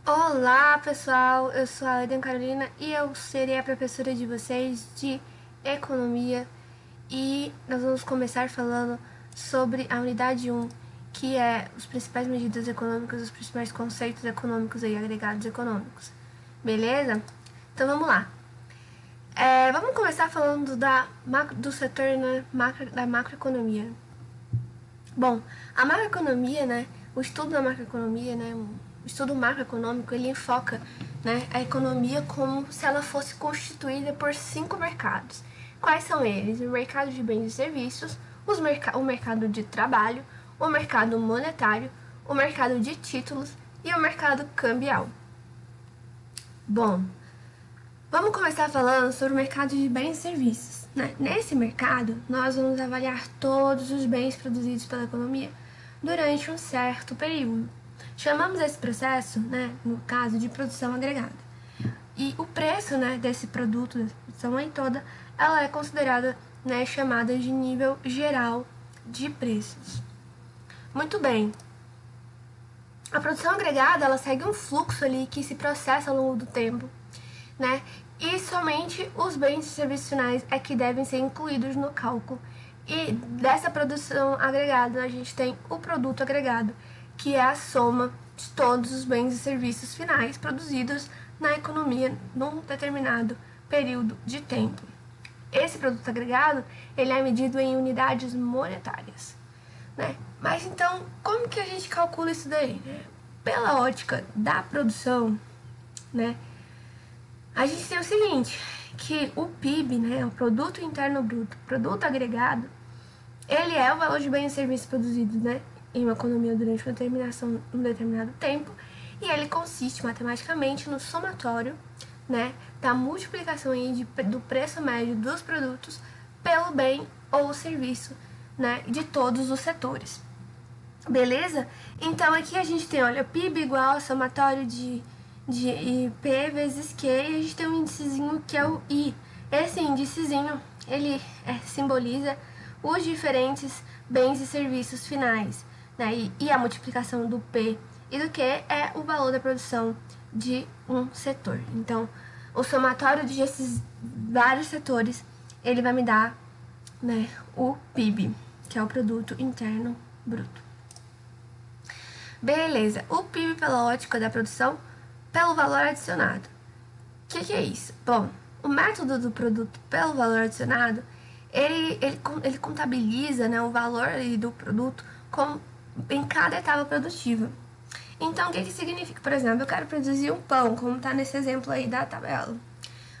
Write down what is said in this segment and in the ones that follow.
Olá pessoal, eu sou a Eden Carolina e eu serei a professora de vocês de Economia e nós vamos começar falando sobre a unidade 1, que é as principais medidas econômicas, os principais conceitos econômicos e agregados econômicos, beleza? Então vamos lá. Vamos começar falando do setor, né, da macroeconomia. Bom, a macroeconomia, né, o estudo da macroeconomia, né, o estudo macroeconômico, ele enfoca, né, a economia como se ela fosse constituída por 5 mercados. Quais são eles? O mercado de bens e serviços, o mercado de trabalho, o mercado monetário, o mercado de títulos e o mercado cambial. Bom, vamos começar falando sobre o mercado de bens e serviços. Né? Nesse mercado, nós vamos avaliar todos os bens produzidos pela economia durante um certo período. Chamamos esse processo, né, no caso, de produção agregada. E o preço, né, desse produto, dessa produção aí toda, ela é considerada, né, chamada de nível geral de preços. Muito bem. A produção agregada, ela segue um fluxo ali que se processa ao longo do tempo, né? E somente os bens e serviços finais é que devem ser incluídos no cálculo. E dessa produção agregada, a gente tem o produto agregado, que é a soma de todos os bens e serviços finais produzidos na economia num determinado período de tempo. Esse produto agregado, ele é medido em unidades monetárias, né? Mas então, como que a gente calcula isso daí? Pela ótica da produção, né? A gente tem o seguinte, que o PIB, né, o Produto Interno Bruto, produto agregado, ele é o valor de bens e serviços produzidos, né, em uma economia durante um determinado tempo, e ele consiste matematicamente no somatório, né, da multiplicação aí do preço médio dos produtos pelo bem ou serviço, né, de todos os setores. Beleza? Então aqui a gente tem, olha, PIB igual a somatório de P vezes Q, e a gente tem um índicezinho que é o I. Esse índicezinho, ele simboliza os diferentes bens e serviços finais, né? E a multiplicação do P e do Q é o valor da produção de um setor. Então, o somatório de esses vários setores, ele vai me dar, né, o PIB, que é o Produto Interno Bruto. Beleza, o PIB pela ótica da produção pelo valor adicionado. O que é isso? Bom, o método do produto pelo valor adicionado, ele contabiliza, né, o valor do produto em cada etapa produtiva. Então, o que significa? Por exemplo, eu quero produzir um pão, como está nesse exemplo aí da tabela.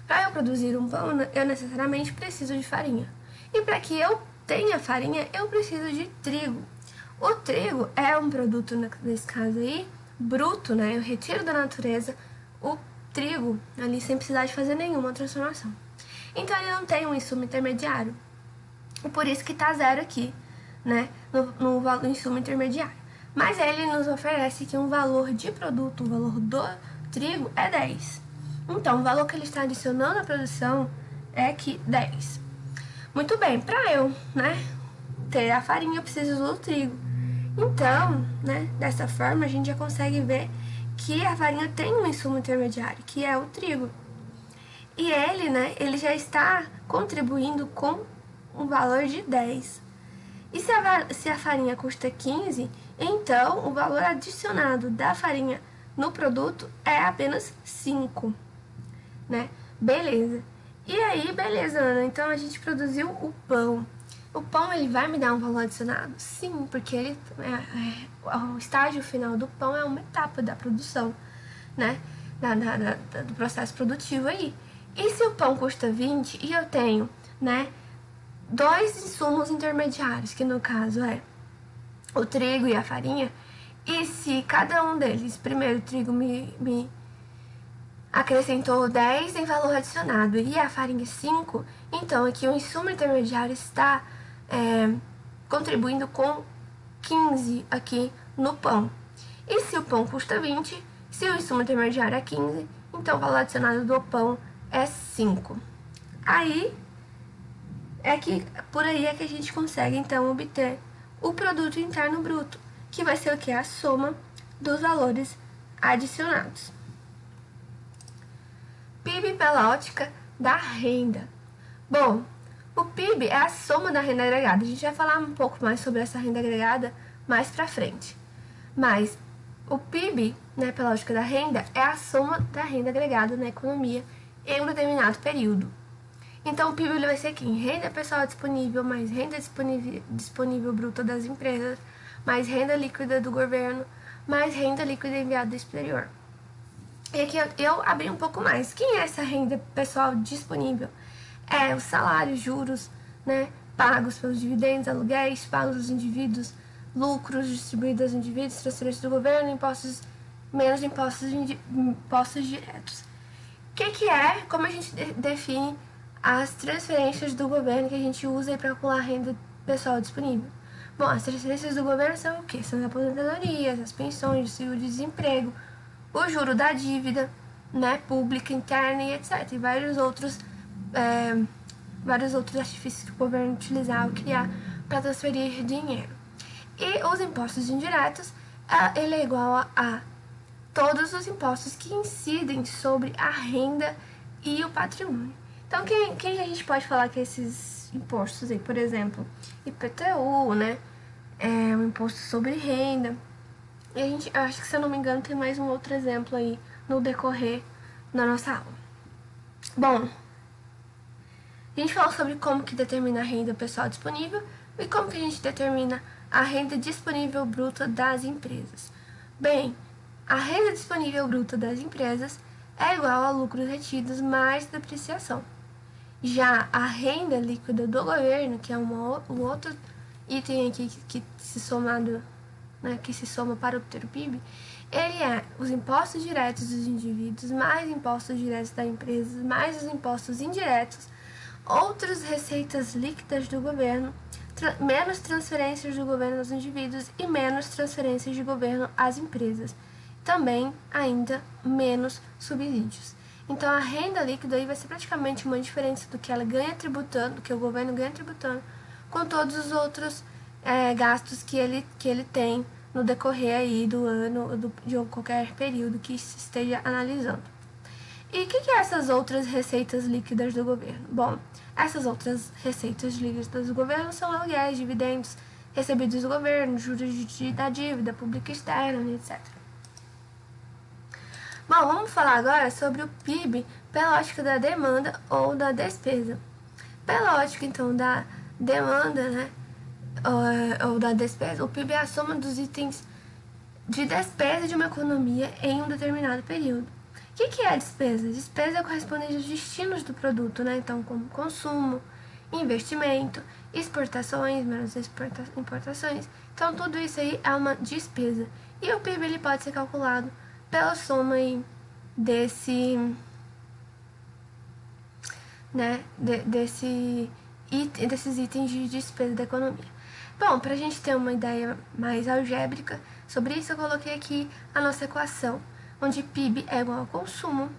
Para eu produzir um pão, eu necessariamente preciso de farinha. E para que eu tenha farinha, eu preciso de trigo. O trigo é um produto, nesse caso aí, bruto, né? Eu retiro da natureza o trigo ali sem precisar de fazer nenhuma transformação. Então ele não tem um insumo intermediário. E por isso que tá zero aqui, né? No insumo intermediário. Mas ele nos oferece que um valor de produto, o valor do trigo é 10. Então o valor que ele está adicionando à produção é aqui 10. Muito bem, para eu, né, ter a farinha eu preciso do trigo. Então, né, dessa forma a gente já consegue ver que a farinha tem um insumo intermediário, que é o trigo. E ele, né, ele já está contribuindo com um valor de 10. E se a farinha custa 15, então o valor adicionado da farinha no produto é apenas 5, né? Beleza. E aí, beleza, Ana, então a gente produziu o pão. O pão, ele vai me dar um valor adicionado? Sim, porque o estágio final do pão é uma etapa da produção, né? Do processo produtivo aí. E se o pão custa 20 e eu tenho, né, dois insumos intermediários, que no caso é o trigo e a farinha, e se cada um deles, primeiro o trigo me acrescentou 10 em valor adicionado e a farinha 5, então aqui o insumo intermediário está contribuindo com 15 aqui no pão. E se o pão custa 20, se o insumo intermediário é 15, então o valor adicionado do pão é 5. Aí, por aí é que a gente consegue, então, obter o produto interno bruto, que vai ser o que? A soma dos valores adicionados. PIB pela ótica da renda. Bom, o PIB é a soma da renda agregada. A gente vai falar um pouco mais sobre essa renda agregada mais pra frente. Mas o PIB, né, pela lógica da renda, é a soma da renda agregada na economia em um determinado período. Então, o PIB ele vai ser aqui em renda pessoal disponível, mais renda disponível bruta das empresas, mais renda líquida do governo, mais renda líquida enviada do exterior. E aqui eu abri um pouco mais. Quem é essa renda pessoal disponível? É os salários, juros, né, pagos pelos dividendos, aluguéis, pagos aos indivíduos, lucros distribuídos aos indivíduos, transferências do governo, impostos, menos impostos diretos. O que é, como a gente define as transferências do governo que a gente usa para calcular a renda pessoal disponível? Bom, as transferências do governo são o quê? São as aposentadorias, as pensões, o seguro-desemprego, o juro da dívida, né, pública, interna e etc. E vários outros artifícios que o governo utilizava, criar para transferir dinheiro. E os impostos indiretos, ele é igual a todos os impostos que incidem sobre a renda e o patrimônio. Então, quem a gente pode falar que esses impostos aí, por exemplo, IPTU, né, o imposto sobre renda. E eu acho que, se eu não me engano, tem mais um outro exemplo aí no decorrer da nossa aula. Bom, a gente falou sobre como que determina a renda pessoal disponível e como que a gente determina a renda disponível bruta das empresas. Bem, a renda disponível bruta das empresas é igual a lucros retidos mais depreciação. Já a renda líquida do governo, que é um outro item aqui que se somado, né, que se soma para obter o PIB, ele é os impostos diretos dos indivíduos, mais impostos diretos da empresa, mais os impostos indiretos, outras receitas líquidas do governo, menos transferências do governo aos indivíduos e menos transferências de governo às empresas. Também, ainda, menos subsídios. Então, a renda líquida aí vai ser praticamente uma diferença do que ela ganha tributando, do que o governo ganha tributando, com todos os outros gastos que ele tem no decorrer aí do ano, de qualquer período que se esteja analisando. E o que essas outras receitas líquidas do governo? Bom, essas outras receitas líquidas do governo são aluguéis, dividendos recebidos do governo, juros da dívida pública externa, etc. Bom, vamos falar agora sobre o PIB pela ótica da demanda ou da despesa. Pela ótica, então, da demanda, né, ou da despesa, o PIB é a soma dos itens de despesa de uma economia em um determinado período. O que é a despesa? Despesa corresponde aos destinos do produto, né? Então, como consumo, investimento, exportações, menos importações. Então, tudo isso aí é uma despesa. E o PIB ele pode ser calculado pela soma aí desses itens de despesa da economia. Bom, para a gente ter uma ideia mais algébrica sobre isso, eu coloquei aqui a nossa equação, onde PIB é igual a consumo,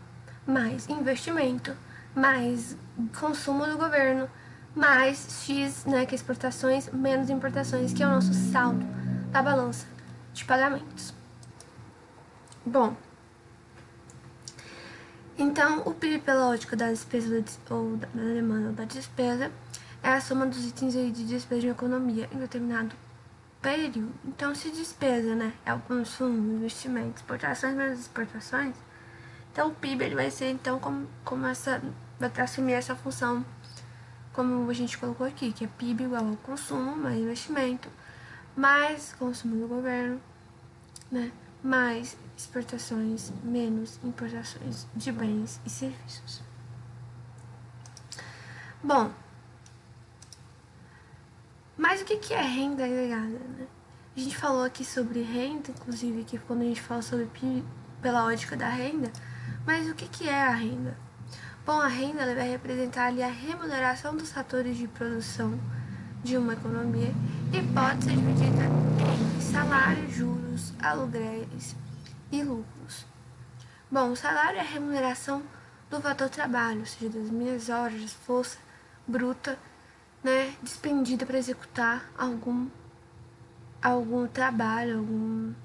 mais investimento, mais consumo do governo, mais X, né, que é exportações, menos importações, que é o nosso saldo da balança de pagamentos. Bom, então o PIB pela ótica da despesa ou da demanda ou da despesa é a soma dos itens de despesa de uma economia em determinado período. Então, se despesa, né, é o consumo, investimento, exportações menos exportações, então o PIB ele vai ser, então, vai assumir essa função, como a gente colocou aqui, que é PIB igual ao consumo, mais investimento, mais consumo do governo, né, mais exportações, menos importações de bens e serviços. Bom, mas o que é renda agregada, né? A gente falou aqui sobre renda, inclusive aqui quando a gente fala sobre PIB pela ótica da renda, mas o que é a renda? Bom, a renda ela vai representar ali a remuneração dos fatores de produção de uma economia e pode ser dividida em salários, juros, aluguéis e lucros. Bom, o salário é a remuneração do fator trabalho, ou seja, das minhas horas de força bruta, né, despendida para executar algum trabalho,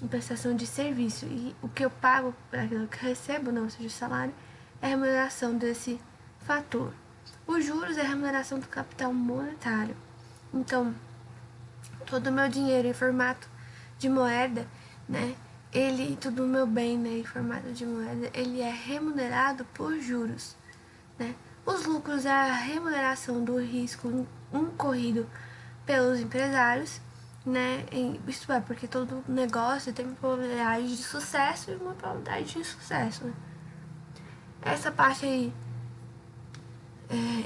em prestação de serviço. E o que eu pago para aquilo que eu recebo, não, ou seja, o salário, é a remuneração desse fator. Os juros é a remuneração do capital monetário. Então, todo o meu dinheiro em formato de moeda, né? Todo o meu bem, né, em formato de moeda, ele é remunerado por juros, né? Os lucros é a remuneração do risco incorrido pelos empresários, né? Isto é, porque todo negócio tem uma probabilidade de sucesso e uma probabilidade de insucesso, né? Essa parte aí,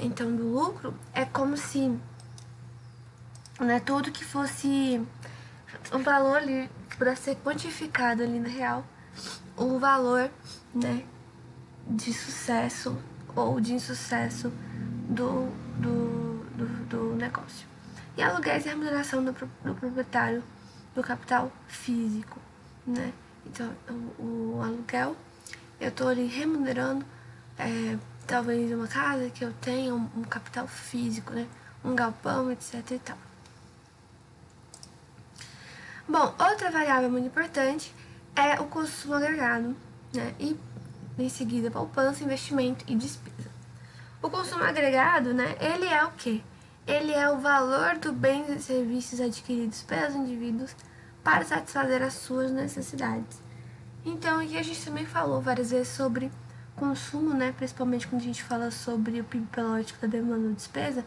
então, do lucro, é como se, né, tudo que fosse um valor ali para ser quantificado ali na real, o valor, né, de sucesso ou de insucesso do negócio. E aluguéis é a remuneração do proprietário do capital físico, né? Então, o aluguel, eu estou ali remunerando talvez uma casa que eu tenha um capital físico, né? Um galpão, etc e tal. Bom, outra variável muito importante é o consumo agregado, né? E em seguida poupança, investimento e despesa. O consumo agregado, né? Ele é o quê? Ele é o valor dos bens e serviços adquiridos pelos indivíduos para satisfazer as suas necessidades. Então, aqui a gente também falou várias vezes sobre consumo, né? Principalmente quando a gente fala sobre o PIB pela ótica da demanda ou despesa,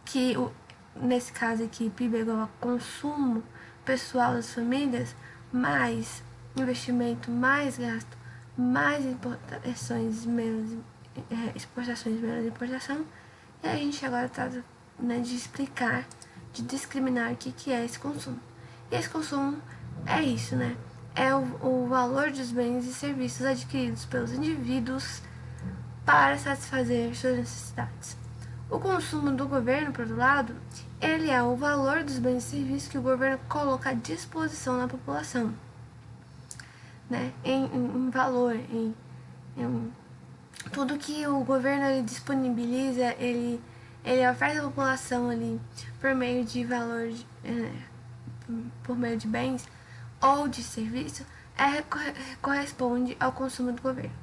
que nesse caso aqui, PIB é igual a consumo pessoal das famílias, mais investimento, mais gasto, mais importações, menos exportações, menos importação. E a gente agora trata, né, de explicar, de discriminar o que é esse consumo. E esse consumo é isso, né? É o valor dos bens e serviços adquiridos pelos indivíduos para satisfazer suas necessidades. O consumo do governo, por outro lado, ele é o valor dos bens e serviços que o governo coloca à disposição da população, né? Em valor, em tudo que o governo ele disponibiliza, ele oferece à população ali por meio de valor, por meio de bens ou de serviço, corresponde ao consumo do governo.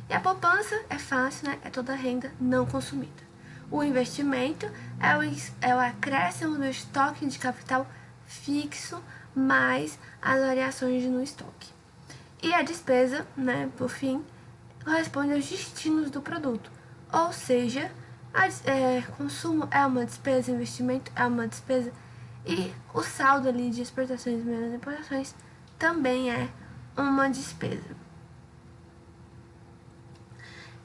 E a poupança é fácil, né? É toda a renda não consumida. O investimento é o acréscimo do estoque de capital fixo mais as variações no estoque. E a despesa, né, por fim, corresponde aos destinos do produto. Ou seja, consumo é uma despesa, investimento é uma despesa e o saldo ali de exportações menos importações também é uma despesa.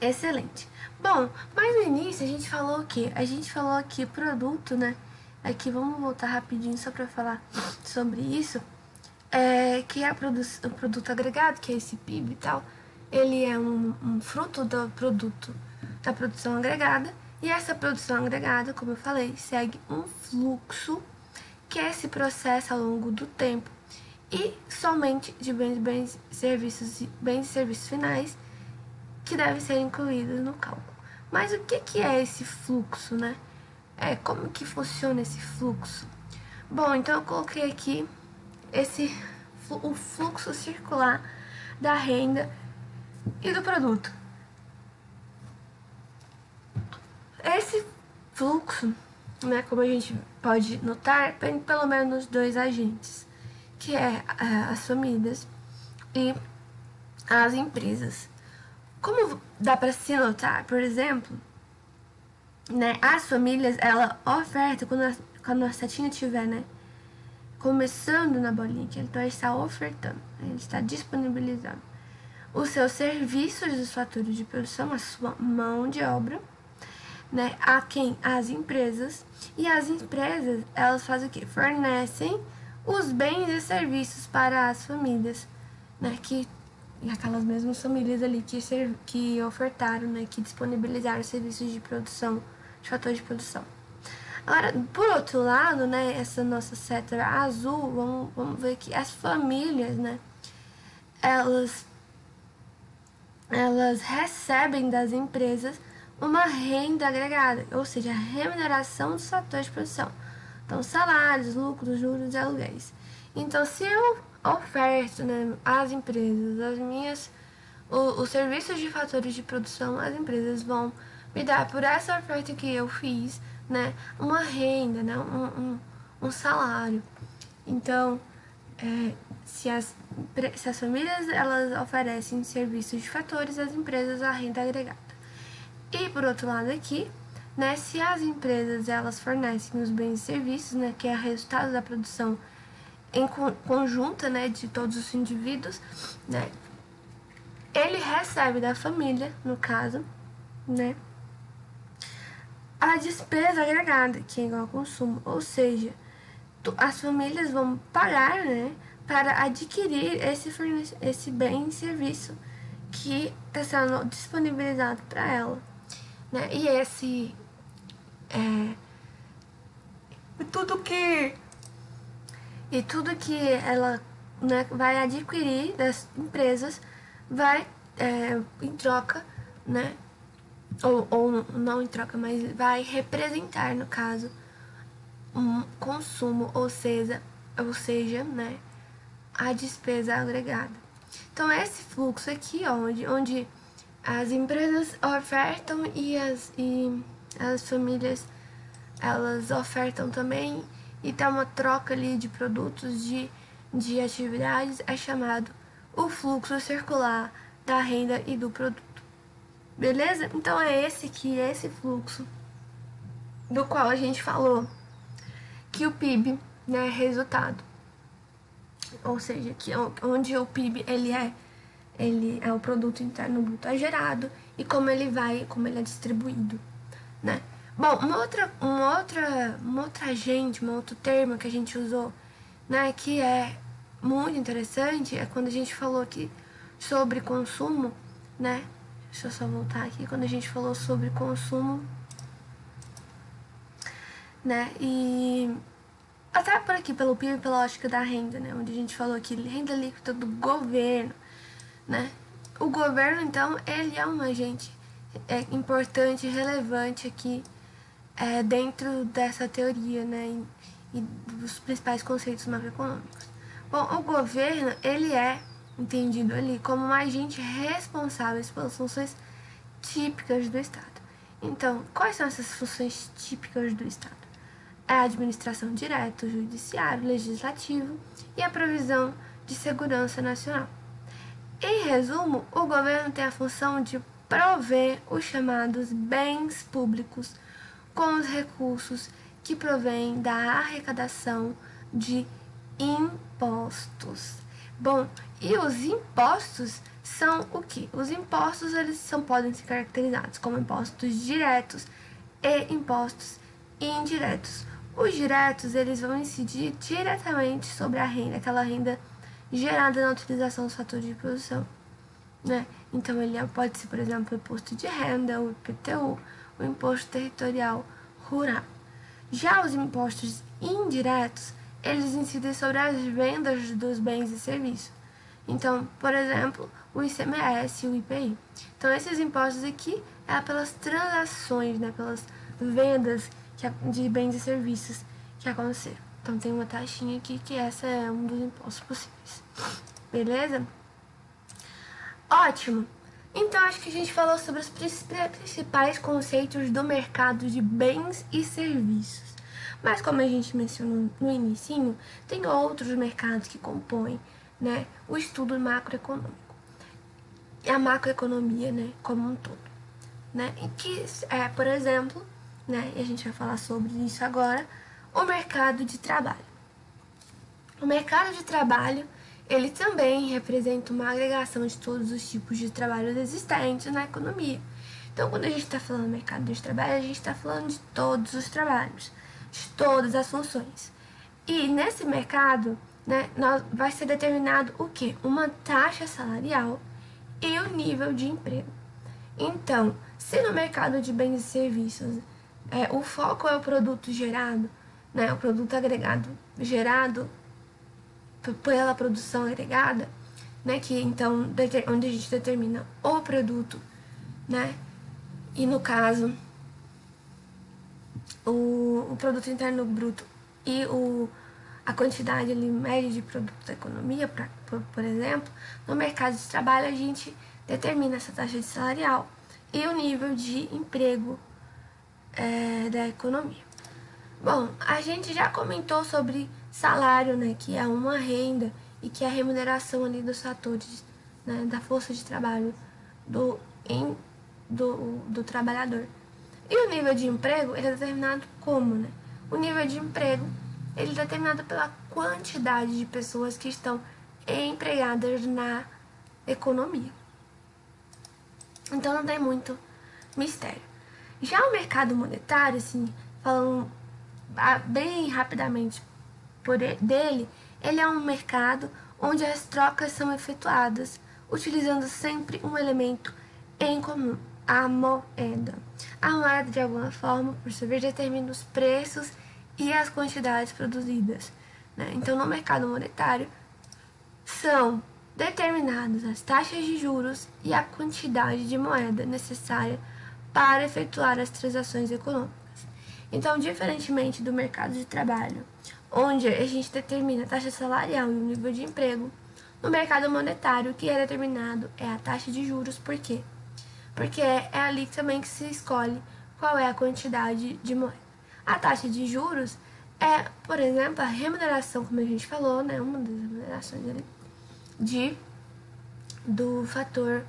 Excelente. Bom, mas no início a gente falou o quê? A gente falou aqui produto, né? Aqui vamos voltar rapidinho só para falar sobre isso. Que é o produto agregado, que é esse PIB e tal. Ele é um fruto do produto, da produção agregada. E essa produção agregada, como eu falei, segue um fluxo que é esse processo ao longo do tempo e somente de bens e serviços finais que devem ser incluídos no cálculo. Mas o que é esse fluxo, né? Como que funciona esse fluxo? Bom, então eu coloquei aqui o fluxo circular da renda e do produto. Esse fluxo, né, como a gente pode notar, tem pelo menos dois agentes, que é as famílias e as empresas. Como dá para se notar, por exemplo, né, as famílias, ela oferta, quando a setinha estiver, né, começando na bolinha, que ele está ofertando, ele está disponibilizando os seus serviços, os fatores de produção, a sua mão de obra, né, a quem? As empresas. E as empresas, elas fazem o quê? Fornecem os bens e serviços para as famílias, né, e aquelas mesmas famílias ali que ofertaram, né, que disponibilizaram serviços de produção, de fatores de produção. Agora, por outro lado, né, essa nossa seta azul, vamos ver que as famílias, né, elas recebem das empresas uma renda agregada, ou seja, a remuneração dos fatores de produção. Então, salários, lucros, juros e aluguéis. Então, se eu oferto, né, às empresas, os serviços de fatores de produção, as empresas vão me dar por essa oferta que eu fiz, né, uma renda, né, um salário. Então, se as famílias elas oferecem serviços de fatores, as empresas a renda agregada. E por outro lado aqui, né, se as empresas elas fornecem os bens e serviços, né, que é o resultado da produção em conjunta, né, de todos os indivíduos, né, ele recebe da família, no caso, né, a despesa agregada, que é igual ao consumo, ou seja, as famílias vão pagar, né, para adquirir esse bem e serviço que está sendo disponibilizado para ela, né, e esse tudo que ela, né, vai adquirir das empresas vai em troca, né, ou não em troca, mas vai representar, no caso, um consumo, ou seja, né, a despesa agregada. Então, esse fluxo aqui, ó, onde as empresas ofertam e as famílias elas ofertam também, e tá uma troca ali de produtos, de atividades, é chamado o fluxo circular da renda e do produto. Beleza? Então é esse fluxo do qual a gente falou que o PIB, né, é resultado. Ou seja, que onde o PIB ele é o produto interno bruto gerado e como ele é distribuído, né? Bom, um outro termo que a gente usou, né, que é muito interessante, é quando a gente falou aqui sobre consumo, né? Deixa eu só voltar aqui, quando a gente falou sobre consumo, né? E até por aqui, pelo PIB, pela lógica da renda, né? Onde a gente falou aqui, renda líquida do governo, né? O governo, então, ele é um agente importante, relevante aqui dentro dessa teoria, né? E dos principais conceitos macroeconômicos. Bom, o governo, ele é entendido ali como um agente responsável pelas funções típicas do Estado. Então, quais são essas funções típicas do Estado? É a administração direta, o judiciário, o legislativo e a provisão de segurança nacional. Em resumo, o governo tem a função de prover os chamados bens públicos com os recursos que provêm da arrecadação de impostos. Bom, e os impostos são o que? Os impostos podem ser caracterizados como impostos diretos e impostos indiretos. Os diretos eles vão incidir diretamente sobre a renda, aquela renda gerada na utilização dos fatores de produção, né? Então ele pode ser, por exemplo, o imposto de renda, o IPTU, o imposto territorial rural. Já os impostos indiretos, eles incidem sobre as vendas dos bens e serviços. Então, por exemplo, o ICMS e o IPI. Então, esses impostos aqui é pelas transações, né, pelas vendas de bens e serviços que aconteceram. Então, tem uma taxinha aqui que essa é um dos impostos possíveis. Beleza? Ótimo! Então, acho que a gente falou sobre os principais conceitos do mercado de bens e serviços. Mas, como a gente mencionou no inicinho, tem outros mercados que compõem, né, o estudo macroeconômico. E a macroeconomia, né, como um todo. Né, e que é, por exemplo, né, e a gente vai falar sobre isso agora, o mercado de trabalho. O mercado de trabalho, ele também representa uma agregação de todos os tipos de trabalhos existentes na economia. Então, quando a gente está falando do mercado de trabalho, a gente está falando de todos os trabalhos, de todas as funções. E nesse mercado, né, vai ser determinado o quê? Uma taxa salarial e o nível de emprego. Então, se no mercado de bens e serviços o foco é o produto gerado, né, o produto agregado gerado pela produção agregada, né, que então onde a gente determina o produto, né, e no caso o produto interno bruto e a quantidade ali, média de produto da economia, por exemplo, no mercado de trabalho a gente determina essa taxa de salarial e o nível de emprego da economia. Bom, a gente já comentou sobre salário, né, que é uma renda e que é a remuneração ali dos fatores, né, da força de trabalho do trabalhador. E o nível de emprego, ele é determinado como, né? O nível de emprego, ele é determinado pela quantidade de pessoas que estão empregadas na economia. Então não tem muito mistério. Já o mercado monetário, assim, falando bem rapidamente dele, ele é um mercado onde as trocas são efetuadas, utilizando sempre um elemento em comum, a moeda. A moeda, de alguma forma, por sua vez, determina os preços e as quantidades produzidas, né? Então, no mercado monetário, são determinadas as taxas de juros e a quantidade de moeda necessária para efetuar as transações econômicas. Então, diferentemente do mercado de trabalho, onde a gente determina a taxa salarial e o nível de emprego, no mercado monetário, o que é determinado é a taxa de juros. Por quê? Porque é ali também que se escolhe qual é a quantidade de moeda. A taxa de juros é, por exemplo, a remuneração, como a gente falou, né, uma das remunerações ali, do fator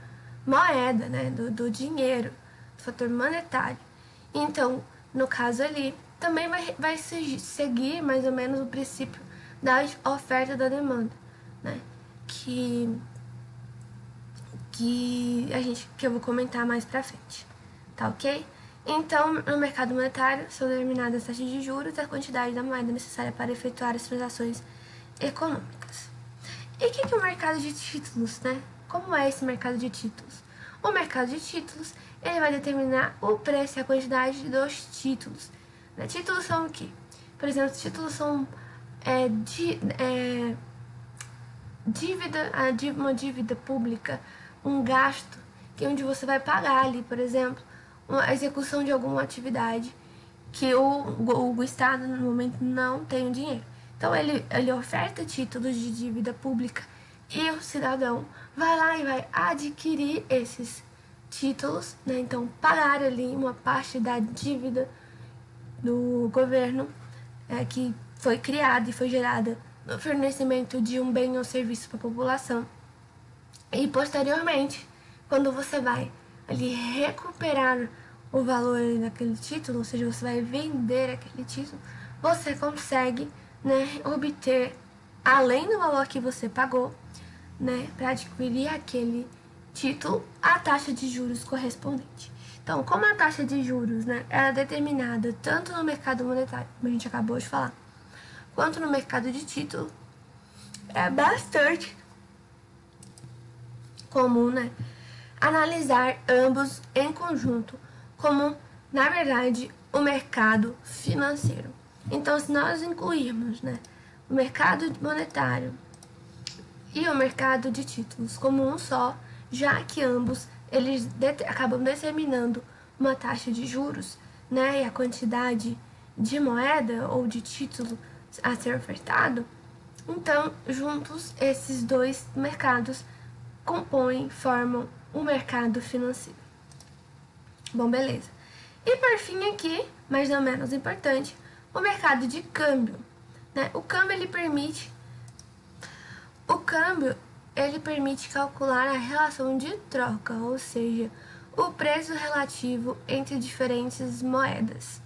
moeda, né, do dinheiro, do fator monetário. Então, no caso ali, também vai seguir mais ou menos o princípio da oferta e da demanda, né, que eu vou comentar mais pra frente, tá ok? Então, no mercado monetário, são determinadas as taxas de juros e a quantidade da moeda necessária para efetuar as transações econômicas. E o que é o mercado de títulos, né? Como é esse mercado de títulos? O mercado de títulos, ele vai determinar o preço e a quantidade dos títulos. Né? Títulos são o quê? Por exemplo, títulos são uma dívida pública, um gasto, que é onde você vai pagar ali, por exemplo, a execução de alguma atividade que o Estado, no momento, não tem o dinheiro. Então, ele oferta títulos de dívida pública e o cidadão vai lá e vai adquirir esses títulos, né? Então, pagar ali uma parte da dívida do governo que foi criada e foi gerada no fornecimento de um bem ou serviço para a população. E, posteriormente, quando você vai ali recuperar o valor daquele título, ou seja, você vai vender aquele título, você consegue, né, obter, além do valor que você pagou, né, para adquirir aquele título, a taxa de juros correspondente. Então, como a taxa de juros, né, ela é determinada tanto no mercado monetário, como a gente acabou de falar, quanto no mercado de título, é bastante comum, né, analisar ambos em conjunto, como, na verdade, o mercado financeiro. Então, se nós incluirmos, né, o mercado monetário e o mercado de títulos como um só, já que ambos eles acabam determinando uma taxa de juros, né, e a quantidade de moeda ou de título a ser ofertado, então, juntos, esses dois mercados formam o mercado financeiro. Bom, beleza. E por fim aqui, mas não menos importante, o mercado de câmbio. Né? O câmbio ele permite calcular a relação de troca, ou seja, o preço relativo entre diferentes moedas.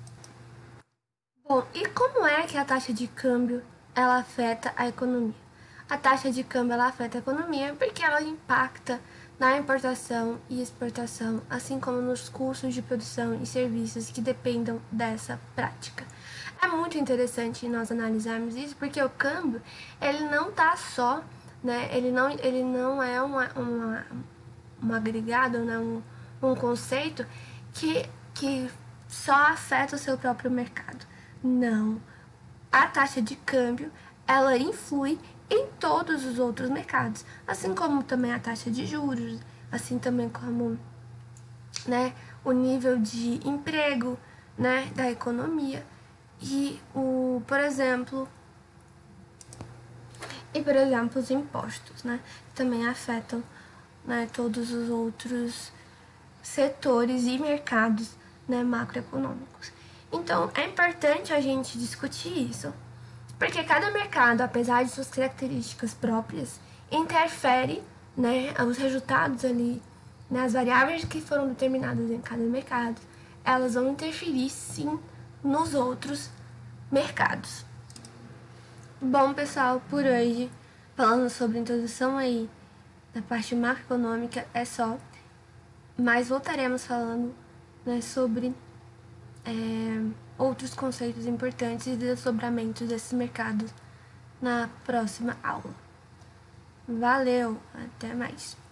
Bom, e como é que a taxa de câmbio ela afeta a economia? A taxa de câmbio ela afeta a economia porque ela impacta na importação e exportação, assim como nos custos de produção e serviços que dependam dessa prática. É muito interessante nós analisarmos isso, porque o câmbio, ele não tá só, né, ele não é um agregado, né, um conceito que só afeta o seu próprio mercado. Não. A taxa de câmbio, ela influi em todos os outros mercados, assim como também a taxa de juros, assim também como, né, o nível de emprego, né, da economia e por exemplo, E, por exemplo, os impostos, né, também afetam, né, todos os outros setores e mercados, né, macroeconômicos. Então, é importante a gente discutir isso, porque cada mercado, apesar de suas características próprias, interfere, né, os resultados ali, né, as variáveis que foram determinadas em cada mercado, elas vão interferir sim nos outros mercados. Bom, pessoal, por hoje, falando sobre a introdução aí da parte macroeconômica, é só. Mas voltaremos falando, né, sobre outros conceitos importantes e desdobramentos desses mercados na próxima aula. Valeu, até mais!